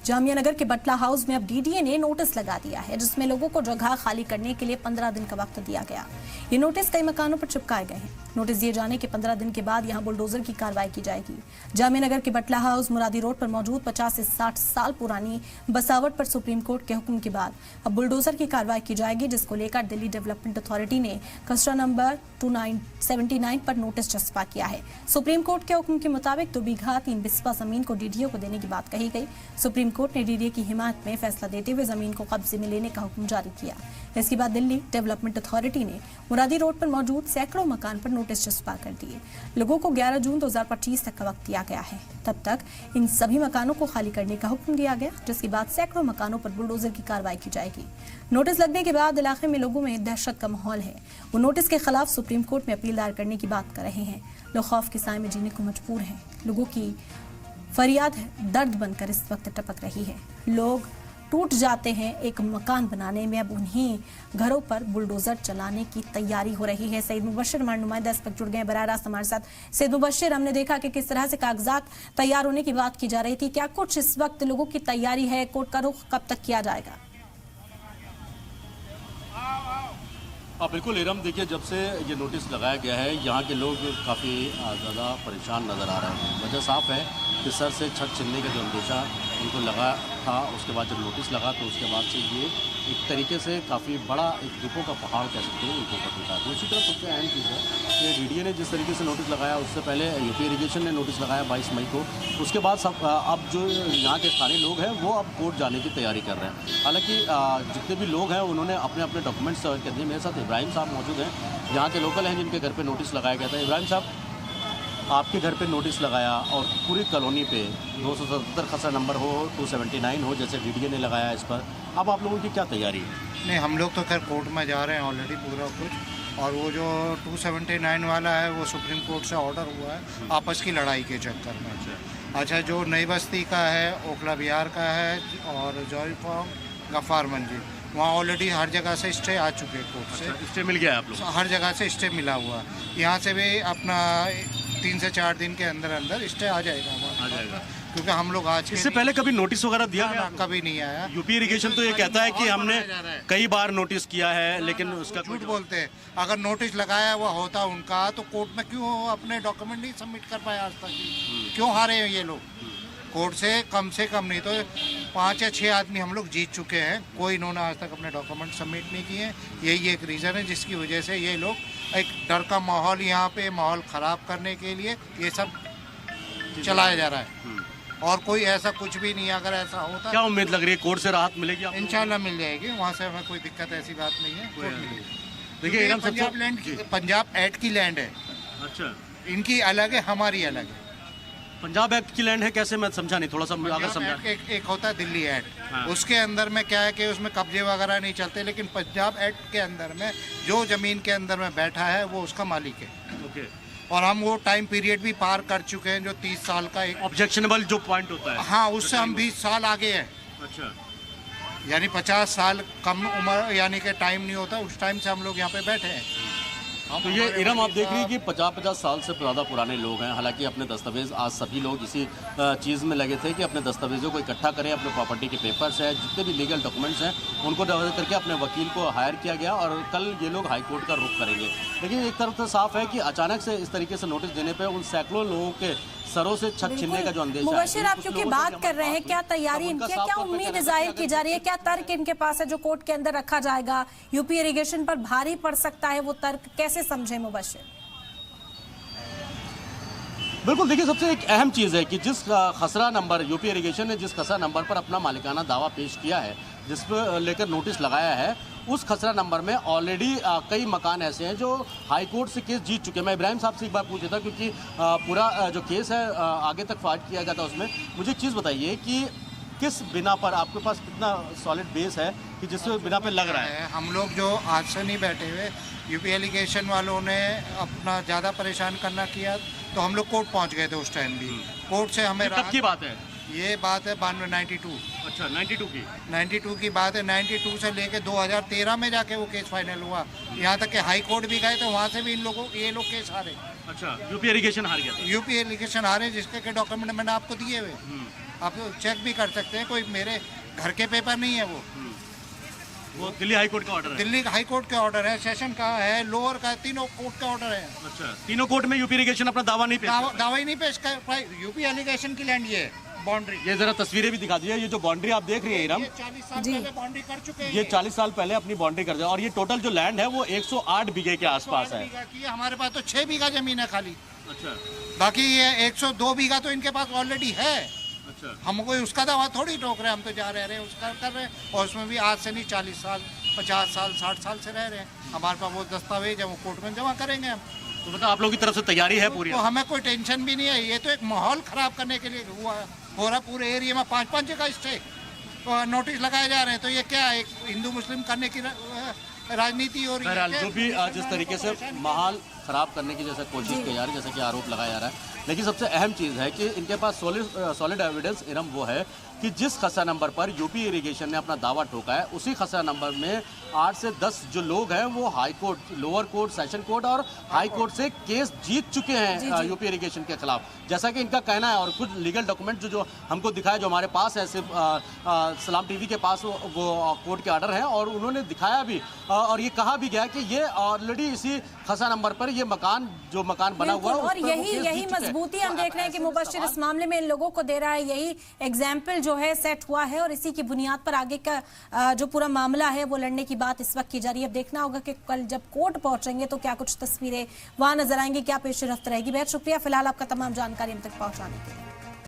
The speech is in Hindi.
जामिया नगर के बटला हाउस में अब डीडीए ने नोटिस लगा दिया है, जिसमें लोगों को जगह खाली करने के लिए 15 दिन का वक्त दिया गया। ये नोटिस कई मकानों पर चिपकाए गए हैं। नोटिस दिए जाने के 15 दिन के बाद यहां बुलडोजर की कार्रवाई की जाएगी। जामिया नगर के बटला हाउस मुरादी रोड पर मौजूद 50 से 60 साल पुरानी बसावट पर सुप्रीम कोर्ट के हुक्म के बाद अब बुलडोजर की कार्रवाई की जाएगी, जिसको लेकर दिल्ली डेवलपमेंट अथॉरिटी ने खसरा नंबर 2979 पर नोटिस चस्पा किया है। सुप्रीम कोर्ट के हुक्म के मुताबिक 2 बीघा 3 बिस्वा जमीन को डीडीए को देने की बात कही गई। सुप्रीम कोर्ट ने डीडीए की हिमायत में फैसला देते हुए जमीन को कब्जे में लेने का हुक्म जारी किया। इसके बाद दिल्ली डेवलपमेंट अथॉरिटी ने मुरादी रोड पर मौजूद सैकड़ों मकान पर नोटिस चस्पा कर दिए। लोगों को 11 जून 2025 तक का वक्त दिया गया है। तब तक इन सभी मकानों को खाली करने का हुक्म दिया गया, जिसके बाद सैकड़ों मकानों पर बुलडोजर की कार्रवाई की जाएगी। नोटिस लगने के बाद इलाके में लोगों में दहशत का माहौल है। वो नोटिस के खिलाफ सुप्रीम कोर्ट में अपील दायर करने की बात कर रहे हैं। लोग खौफ के साए में जीने को मजबूर हैं। लोगों की फरियाद है दर्द बनकर इस वक्त टपक रही है। लोग टूट जाते हैं एक मकान बनाने में, अब उन्हीं घरों पर बुलडोजर चलाने की तैयारी हो रही है। सईद मुबशर हमारे नुमाइंदा इस वक्त जुड़ गए बराह रास्त हमारे साथ। सईद मुबशर, हमने देखा कि किस तरह से कागजात तैयार होने की बात की जा रही थी, क्या कुछ इस वक्त लोगों की तैयारी है? कोर्ट का रुख कब तक किया जाएगा? बिल्कुल इरम, देखिए जब से ये नोटिस लगाया गया है यहाँ के लोग काफ़ी ज़्यादा परेशान नज़र आ रहे हैं। वजह साफ है कि सर से छत छिनने का जो अंदेशा उनको लगा था, उसके बाद जब नोटिस लगा तो उसके बाद से ये एक तरीके से काफ़ी बड़ा एक दुखों का पहाड़ कह सकते हैं उनको पकड़ा। दूसरी तरफ सबसे अहम चीज़ है कि डीडीए ने जिस तरीके से नोटिस लगाया, उससे पहले यूपी इरिगेशन ने नोटिस लगाया 22 मई को। उसके बाद सब अब जो यहाँ के स्थानीय लोग हैं वो अब कोर्ट जाने की तैयारी कर रहे हैं। हालाँकि जितने भी लोग हैं उन्होंने अपने अपने डॉक्यूमेंट्स तैयार कर दिए। मेरे साथ इब्राहिम साहब मौजूद हैं, यहाँ के लोकल हैं जिनके घर पर नोटिस लगाया गया था। इब्राहिम साहब, आपके घर पे नोटिस लगाया और पूरी कॉलोनी पे 277 खसरा नंबर हो, 279 हो, जैसे डीडीए ने लगाया इस पर, अब आप लोगों की क्या तैयारी है? नहीं, हम लोग तो खैर कोर्ट में जा रहे हैं ऑलरेडी पूरा कुछ, और वो जो 279 वाला है वो सुप्रीम कोर्ट से ऑर्डर हुआ है आपस की लड़ाई के चक्कर में। अच्छा, जो नई बस्ती का है, ओखला बिहार का है और जॉय फॉर्म गफ्फार मंजिल, वहाँ ऑलरेडी हर जगह से स्टे आ चुके हैं कोर्ट से। स्टे मिल गया आप लोग? हर जगह से स्टे मिला हुआ है। यहाँ से भी अपना 3 से 4 दिन के अंदर अंदर स्टे आ जाएगा, क्योंकि हम लोग आज इससे पहले कभी नोटिस वगैरह दिया गया? कभी नहीं आया। यूपी इरिगेशन तो ये कहता है कि हमने कई बार नोटिस किया है, लेकिन उसका झूठ बोलते हैं। अगर नोटिस लगाया हुआ होता उनका तो कोर्ट में क्यों अपने डॉक्यूमेंट नहीं सबमिट कर पाए आज तक? क्यों हारे हैं ये लोग? कोर्ट से कम नहीं तो 5 या 6 आदमी हम लोग जीत चुके हैं, कोई इन्होंने आज तक अपने डॉक्यूमेंट सबमिट नहीं किए। यही एक रीज़न है जिसकी वजह से ये लोग एक डर का माहौल यहाँ पे माहौल ख़राब करने के लिए ये सब चलाया जा रहा है, और कोई ऐसा कुछ भी नहीं है। अगर ऐसा होता, क्या उम्मीद लग रही है कोर्ट से राहत मिलेगी? इंशाल्लाह मिल जाएगी, वहाँ से हमें कोई दिक्कत ऐसी बात नहीं है, कोर्ट मिलेगी। देखिए पंजाब लैंड की, पंजाब एक्ट की लैंड है। अच्छा, इनकी अलग है, हमारी अलग है। पंजाब एक्ट की लैंड है कैसे? मैं समझा नहीं, थोड़ा सा आगे समझा। एक होता है दिल्ली एक्ट, हाँ। उसके अंदर में क्या है कि उसमें कब्जे वगैरह नहीं चलते, लेकिन पंजाब एक्ट के अंदर में जो ज़मीन के अंदर में बैठा है वो उसका मालिक है। ओके। और हम वो टाइम पीरियड भी पार कर चुके हैं जो 30 साल का एक ऑब्जेक्शनेबल जो पॉइंट होता है। हाँ, उससे हम 20 साल आगे हैं। अच्छा, यानी 50 साल कम उम्र यानी कि टाइम नहीं होता, उस टाइम से हम लोग यहाँ पे बैठे हैं। तो ये इरम आप देख रही है कि 50-50 साल से ज़्यादा पुराने लोग हैं। हालांकि अपने दस्तावेज, आज सभी लोग इसी चीज़ में लगे थे कि अपने दस्तावेजों को इकट्ठा करें, अपने प्रॉपर्टी के पेपर्स हैं, जितने भी लीगल डॉक्यूमेंट्स हैं उनको डेवलप करके अपने वकील को हायर किया गया, और कल ये लोग हाई कोर्ट का रुख करेंगे। लेकिन एक तरफ से साफ है कि अचानक से इस तरीके से नोटिस देने पर उन सैकड़ों लोगों के सरों से छत छीनने का जो अंदेशा है। मुबशर, आप क्योंकि बात कर रहे हैं, क्या तैयारी इनकी है, क्या उम्मीद जाहिर की जा रही है, क्या तर्क इनके पास है जो कोर्ट के अंदर रखा जाएगा? यूपी इरिगेशन पर भारी पड़ सकता है वो तर्क, कैसे समझे मुबशर? बिल्कुल, देखिए सबसे एक अहम चीज़ है कि जिस खसरा नंबर, यूपी इरिगेशन ने जिस खसरा नंबर पर अपना मालिकाना दावा पेश किया है, जिस पर लेकर नोटिस लगाया है, उस खसरा नंबर में ऑलरेडी कई मकान ऐसे हैं जो हाई कोर्ट से केस जीत चुके हैं। मैं इब्राहिम साहब से एक बार पूछा था, क्योंकि पूरा जो केस है आगे तक फाइट किया गया था, उसमें मुझे एक चीज़ बताइए कि किस बिना पर, आपके पास कितना सॉलिड बेस है कि जिस बिना पर लग रहा है? हम लोग जो आज से नहीं बैठे हुए, यूपी एलिगेशन वालों ने अपना ज़्यादा परेशान करना किया तो हम लोग कोर्ट पहुंच गए थे उस टाइम भी। कोर्ट से हमें कब की बात है? ये बात है 92। अच्छा, 92 की बात है। 92 से लेके 2013 में जाके वो केस फाइनल हुआ। यहाँ तक कि हाई कोर्ट भी गए तो वहाँ से भी ये लोग केस हारे। अच्छा, यूपी इरिगेशन हार गया था? यूपी इरिगेशन हारे, जिसके के डॉक्यूमेंट मैंने आपको दिए हुए। आप चेक भी कर सकते हैं, कोई मेरे घर के पेपर नहीं है वो दिल्ली हाई कोर्ट का ऑर्डर है। दिल्ली हाई कोर्ट के ऑर्डर है, सेशन का है, लोअर का है, तीनों कोर्ट का ऑर्डर है। अच्छा, तीनों कोर्ट में यूपी इरिगेशन अपना दावा नहीं पेश दावा ही नहीं पेश कर, यूपी एलिगेशन की लैंड ये बाउंड्री। ये जरा तस्वीरें भी दिखा दीजिए। ये जो बाउंड्री आप देख रही है इरम, ये 40 साल पहले बाउंड्री कर चुके हैं। ये 40 साल पहले अपनी बाउंड्री कर दिया और ये टोटल जो लैंड है वो 108 बीघे के आसपास है। हमारे पास तो 6 बीघा जमीन है खाली। अच्छा, बाकी ये 102 बीघा तो इनके पास ऑलरेडी है। अच्छा, हम कोई उसका दावा थोड़ी ठोक रहे हैं, हम तो जा रहे हैं उसका कर रहे हैं, और उसमें भी आज से नहीं 40 साल 50 साल 60 साल से रह रहे हैं। हमारे पास वो दस्तावेज है, वो कोर्ट में जमा करेंगे हम। तो मतलब आप लोगों की तरफ से तैयारी है पूरी? तो हमें कोई टेंशन भी नहीं है, ये तो एक माहौल खराब करने के लिए हुआ हो रहा। पूरे एरिया में 5-5 जगह स्टे नोटिस लगाए जा रहे हैं, तो ये क्या एक हिंदू मुस्लिम करने की राजनीति हो रही है। बहरहाल जो भी जिस तरीके से माहौल खराब करने की जैसे कोशिश की जा रही है, जैसे कि आरोप लगाया जा रहा है, लेकिन सबसे अहम चीज़ है कि इनके पास सॉलिड एविडेंस इरम वो है कि जिस खसरा नंबर पर यूपी इरिगेशन ने अपना दावा ठोका है, उसी खसरा नंबर में 8 से 10 जो लोग हैं वो high court, lower court, session court और हाई कोर्ट से केस जीत चुके हैं यूपी इरिगेशन के खिलाफ, जैसा कि इनका कहना है। और कुछ लीगल डॉक्यूमेंट जो हमको दिखाया, जो हमारे पास है, सिर्फ सलाम टीवी के पास वो कोर्ट के ऑर्डर हैं और उन्होंने दिखाया भी और ये कहा भी गया कि ये ऑलरेडी इसी खसरा नंबर पर ये मकान बना हुआ है और यही मजबूती हम देख रहे हैं कि मुबश्शिर इस मामले में इन लोगों को दे रहा है। यही एग्जाम्पल जो है सेट हुआ है और इसी की बुनियाद पर आगे का जो पूरा मामला है वो लड़ने की बात इस वक्त की जा रही है। अब देखना होगा कि कल जब कोर्ट पहुंचेंगे तो क्या कुछ तस्वीरें वहां नजर आएंगी, क्या पेश रफ्त रहेगी। बेहद शुक्रिया फिलहाल आपका तमाम जानकारी हम तक पहुंचाने के लिए।